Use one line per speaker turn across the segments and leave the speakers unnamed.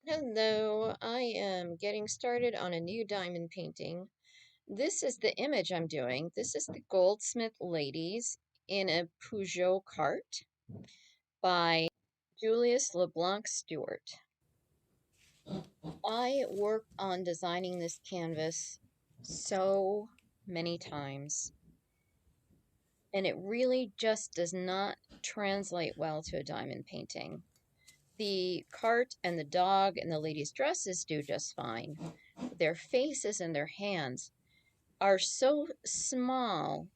Hello, I am getting started on a new diamond painting. This is the image I'm doing. This is the Goldsmith Ladies in a Peugeot cart by Julius LeBlanc Stewart. I worked on designing this canvas so many times, and it really just does not translate well to a diamond painting. The cart and the dog and the ladies' dresses do just fine. Their faces and their hands are so small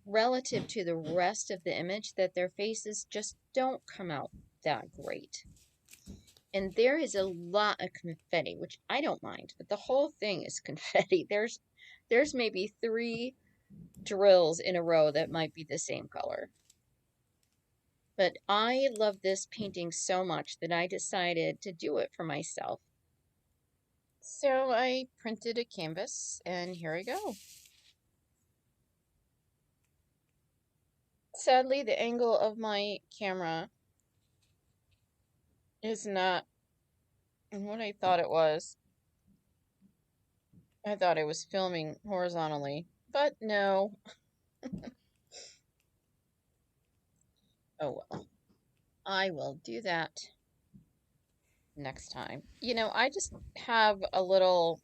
relative to the rest of the image that their faces just don't come out that great. And there is a lot of confetti, which I don't mind, but the whole thing is confetti. There's maybe 3 drills in a row that might be the same color. But I love this painting so much that I decided to do it for myself. So I printed a canvas, and here I go. Sadly, the angle of my camera is not what I thought it was. I thought I was filming horizontally, but no. Oh well. I will do that next time. I just have a little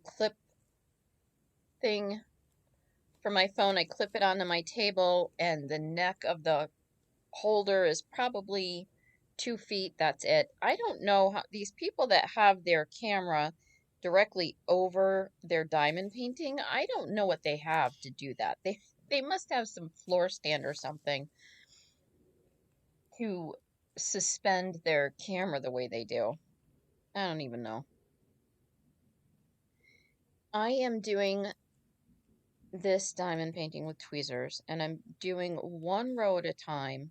clip thing for my phone. I clip it onto my table, and the neck of the holder is probably 2 feet. That's it. I don't know how these people that have their camera directly over their diamond painting, I don't know what they have to do that. They must have some floor stand or something to suspend their camera the way they do. I don't even know. I am doing this diamond painting with tweezers, and I'm doing 1 row at a time.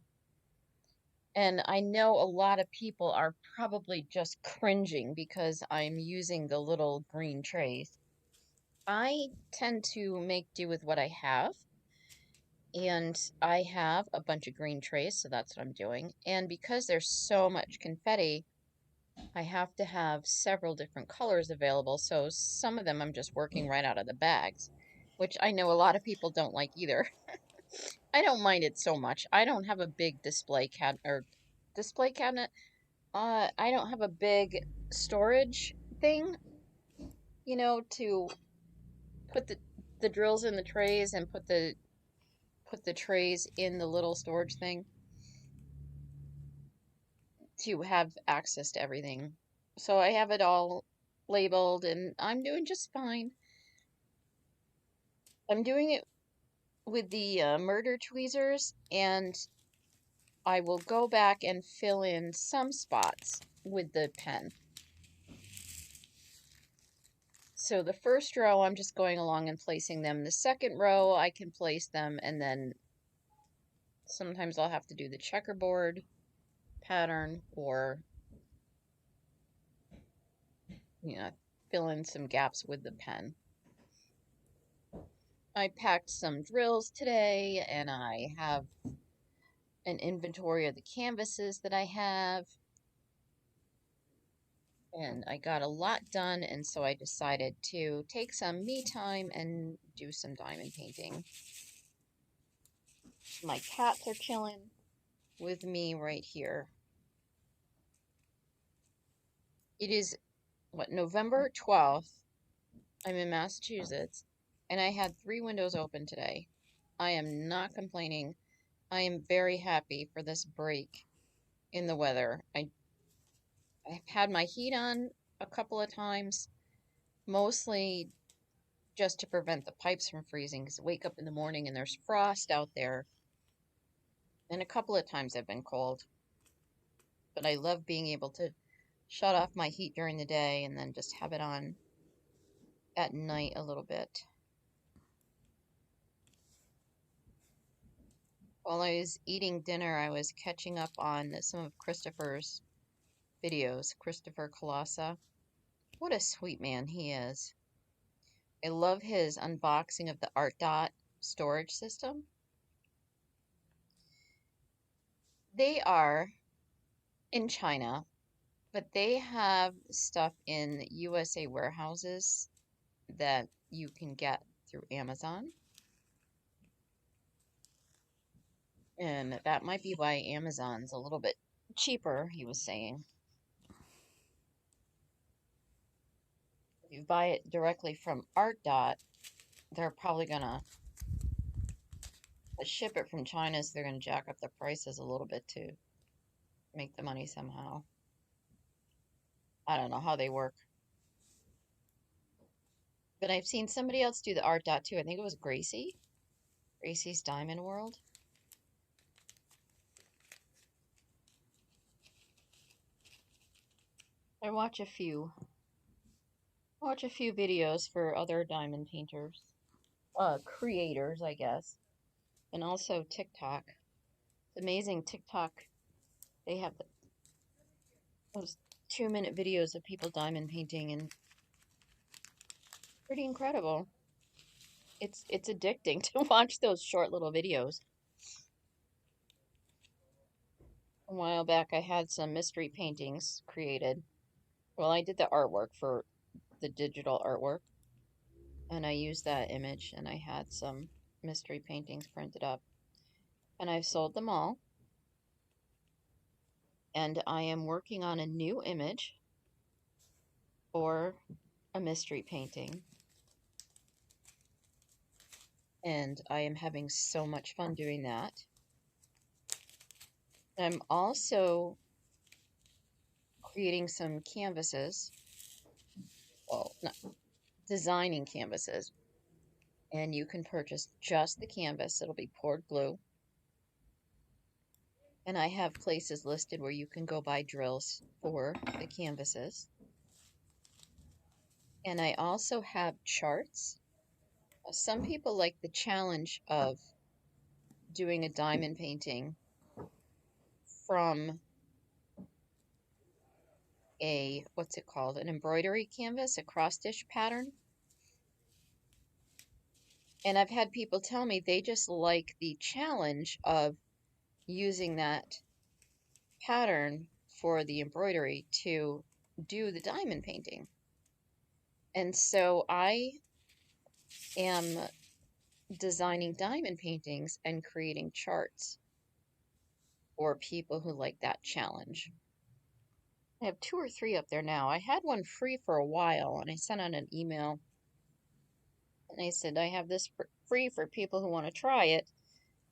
And I know a lot of people are probably just cringing because I'm using the little green trays. I tend to make do with what I have, and I have a bunch of green trays, so that's what I'm doing. And because there's so much confetti, I have to have several different colors available, so some of them I'm just working right out of the bags, which I know a lot of people don't like either. I don't mind it so much. I don't have a big display cabinet. I don't have a big storage thing, to put the drills in the trays and put the trays in the little storage thing to have access to everything. So I have it all labeled, and I'm doing just fine. I'm doing it with the murder tweezers, and I will go back and fill in some spots with the pen. So the first row, I'm just going along and placing them. The second row, I can place them, and then sometimes I'll have to do the checkerboard pattern or, you know, fill in some gaps with the pen. I packed some drills today, and I have an inventory of the canvases that I have. And I got a lot done, and so I decided to take some me time and do some diamond painting. My cats are chilling with me right here. It is, November 12th. I'm in Massachusetts, and I had 3 windows open today. I am not complaining. I am very happy for this break in the weather. I've had my heat on a couple of times, mostly just to prevent the pipes from freezing, because I wake up in the morning and there's frost out there. And a couple of times I've been cold. But I love being able to shut off my heat during the day and then just have it on at night a little bit. While I was eating dinner, I was catching up on some of Christopher's videos. Christopher Colossa. What a sweet man he is. I love his unboxing of the Art Dot storage system. They are in China, but they have stuff in USA warehouses that you can get through Amazon. And that might be why Amazon's a little bit cheaper, he was saying. If you buy it directly from Art Dot, they're probably gonna ship it from China, so they're gonna jack up the prices a little bit to make the money somehow. I don't know how they work. But I've seen somebody else do the Art Dot too. I think it was Gracie. Gracie's Diamond World. I watch a few videos for other diamond painters, creators, I guess, and also TikTok. It's amazing TikTok. They have those 2-minute videos of people diamond painting, and pretty incredible. It's addicting to watch those short little videos. A while back, I had some mystery paintings created. Well, I did the artwork for the digital artwork, and I used that image, and I had some mystery paintings printed up, and I've sold them all. And I am working on a new image for a mystery painting, and I am having so much fun doing that. I'm also creating some canvases, well, not designing canvases, and you can purchase just the canvas. It'll be poured glue. And I have places listed where you can go buy drills for the canvases. And I also have charts. Some people like the challenge of doing a diamond painting from a, what's it called, an embroidery canvas, a cross-stitch pattern. And I've had people tell me they just like the challenge of using that pattern for the embroidery to do the diamond painting. And so I am designing diamond paintings and creating charts for people who like that challenge. I have 2 or 3 up there now. I had one free for a while, and I sent out an email, and I said, I have this free for people who want to try it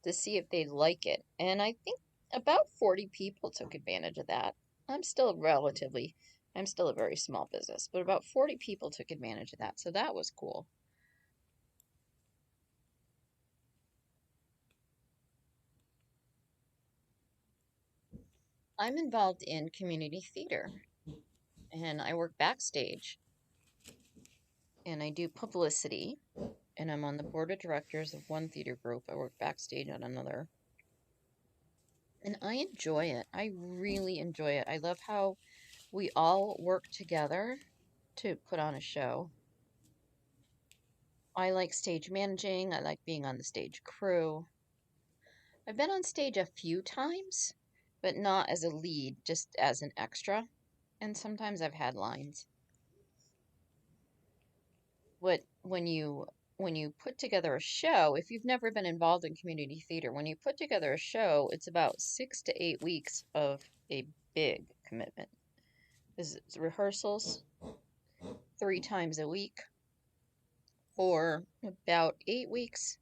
to see if they like it. And I think about 40 people took advantage of that. I'm still a very small business, but about 40 people took advantage of that. So that was cool. I'm involved in community theater, and I work backstage, and I do publicity, and I'm on the board of directors of one theater group. I work backstage on another. And I enjoy it. I really enjoy it. I love how we all work together to put on a show. I like stage managing. I like being on the stage crew. I've been on stage a few times, but not as a lead, just as an extra. And sometimes I've had lines. When you put together a show, if you've never been involved in community theater, when you put together a show, it's about 6 to 8 weeks of a big commitment. It's rehearsals 3 times a week for about 8 weeks.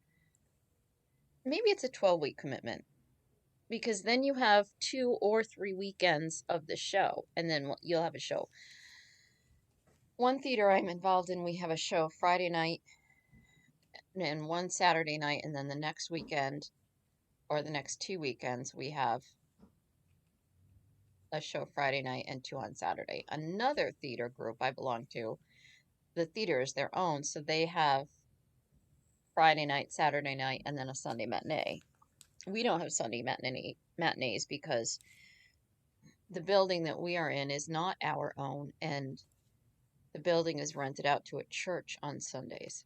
Maybe it's a 12-week commitment, because then you have 2 or 3 weekends of the show, and then you'll have a show. One theater I'm involved in, we have a show Friday night and one Saturday night, and then the next weekend or the next 2 weekends we have a show Friday night and 2 on Saturday. Another theater group I belong to, the theater is their own, so they have Friday night, Saturday night, and then a Sunday matinee. We don't have Sunday matinees because the building that we are in is not our own, and the building is rented out to a church on Sundays.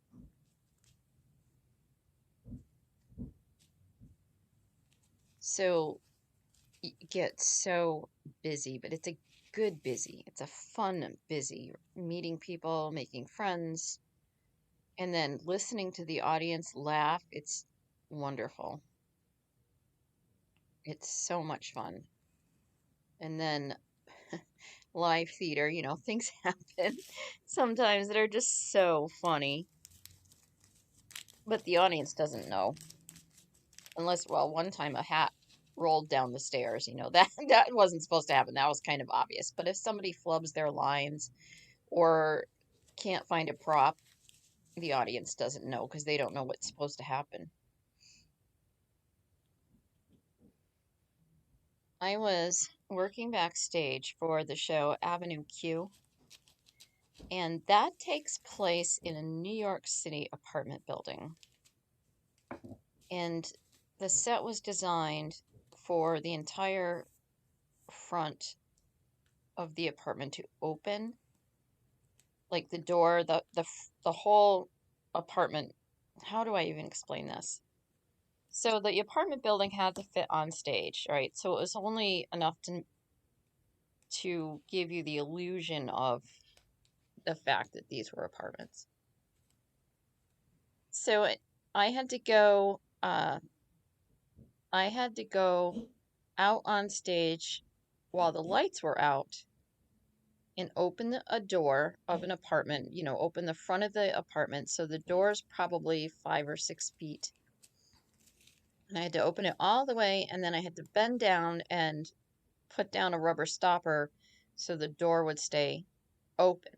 So get so busy, but it's a good busy. It's a fun busy, meeting people, making friends, and then listening to the audience laugh. It's wonderful. It's so much fun. And then live theater, things happen sometimes that are just so funny, but the audience doesn't know. Unless, well, one time a hat rolled down the stairs, that wasn't supposed to happen. That was kind of obvious. But if somebody flubs their lines or can't find a prop, the audience doesn't know because they don't know what's supposed to happen. I was working backstage for the show Avenue Q, and that takes place in a New York City apartment building. And the set was designed for the entire front of the apartment to open, like the door, the whole apartment. How do I even explain this? So the apartment building had to fit on stage, right? So it was only enough to give you the illusion of the fact that these were apartments. So I had to go I had to go out on stage while the lights were out and open a door of an apartment, open the front of the apartment. So the door's probably 5 or 6 feet. And I had to open it all the way, and then I had to bend down and put down a rubber stopper so the door would stay open.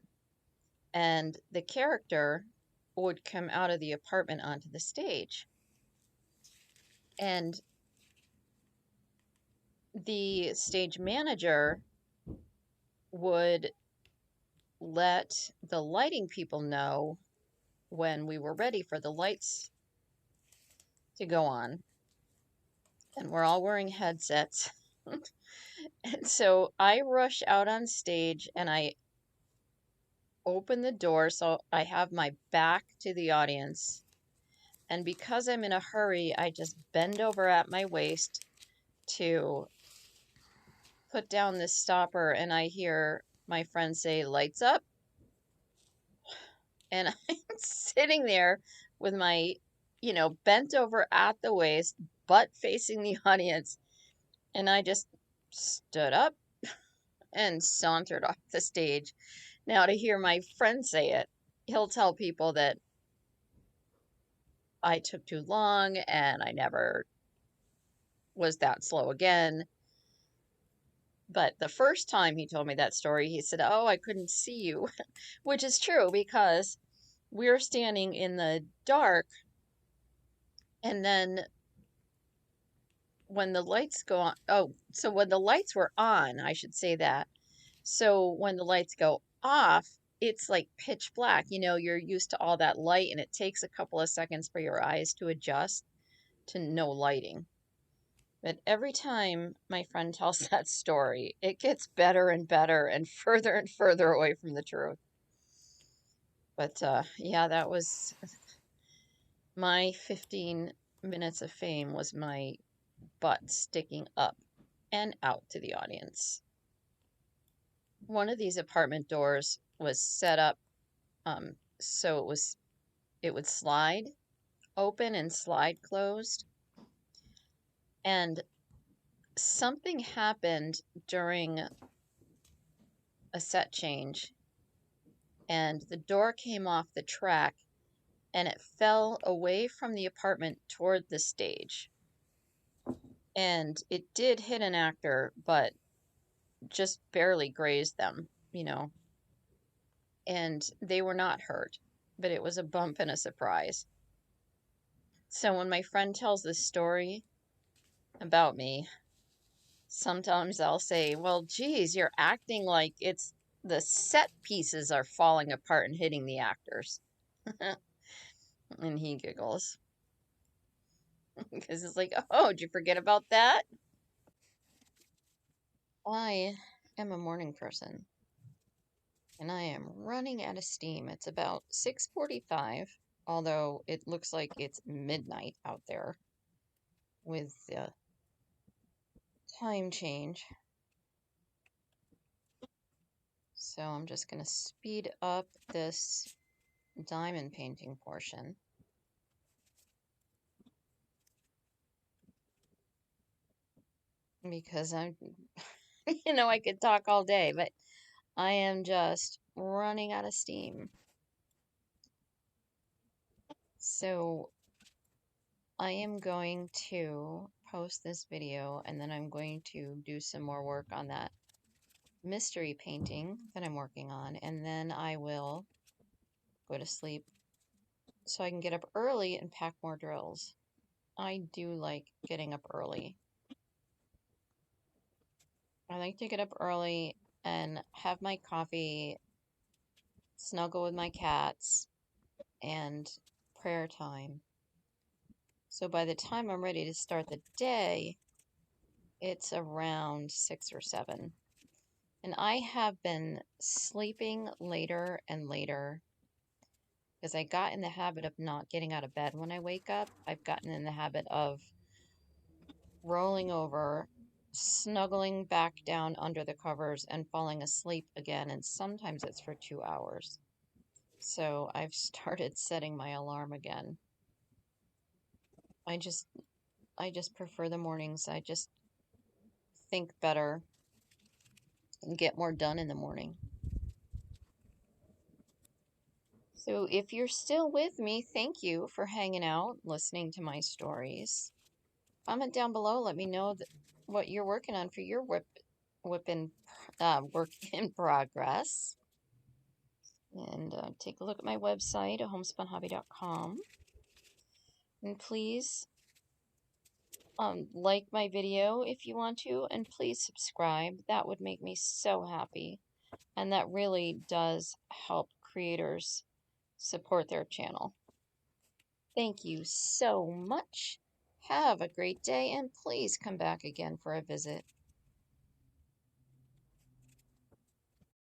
And the character would come out of the apartment onto the stage. And the stage manager would let the lighting people know when we were ready for the lights to go on. And we're all wearing headsets. And so I rush out on stage and I open the door so I have my back to the audience. And because I'm in a hurry, I just bend over at my waist to put down this stopper, and I hear my friend say, "Lights up." And I'm sitting there with my, bent over at the waist, butt facing the audience. And I just stood up and sauntered off the stage. Now, to hear my friend say it, he'll tell people that I took too long and I never was that slow again. But the first time he told me that story, he said, "Oh, I couldn't see you," which is true because we're standing in the dark. And then when the lights go on, so when the lights were on, I should say that. So when the lights go off, it's like pitch black. You're used to all that light, and it takes a couple of seconds for your eyes to adjust to no lighting. But every time my friend tells that story, it gets better and better and further away from the truth. But yeah, that was my 15 minutes of fame, was my butt sticking up and out to the audience. One of these apartment doors was set up so it would slide open and slide closed. And something happened during a set change, and the door came off the track and it fell away from the apartment toward the stage. And it did hit an actor, but just barely grazed them. And they were not hurt, but it was a bump and a surprise. So when my friend tells this story about me, sometimes I'll say, "Well, geez, you're acting like it's the set pieces are falling apart and hitting the actors." And he giggles because it's like, "Oh, did you forget about that?" I am a morning person and I am running out of steam. It's about 6:45, although it looks like it's midnight out there with the time change. So I'm just going to speed up this diamond painting portion. Because I'm, I could talk all day, but I am just running out of steam. So I am going to post this video and then I'm going to do some more work on that mystery painting that I'm working on, and then I will go to sleep so I can get up early and pack more drills. I do like getting up early. I like to get up early and have my coffee, snuggle with my cats, and prayer time. So by the time I'm ready to start the day, it's around 6 or 7. And I have been sleeping later and later because I got in the habit of not getting out of bed when I wake up. I've gotten in the habit of rolling over, snuggling back down under the covers, and falling asleep again. And sometimes it's for 2 hours. So I've started setting my alarm again. I just prefer the mornings. I just think better and get more done in the morning. So if you're still with me, thank you for hanging out, listening to my stories. Comment down below. Let me know what you're working on for your work in progress. And take a look at my website, homespunhobby.com. And please like my video if you want to, and please subscribe. That would make me so happy. And that really does help creators support their channel. Thank you so much. Have a great day, and please come back again for a visit.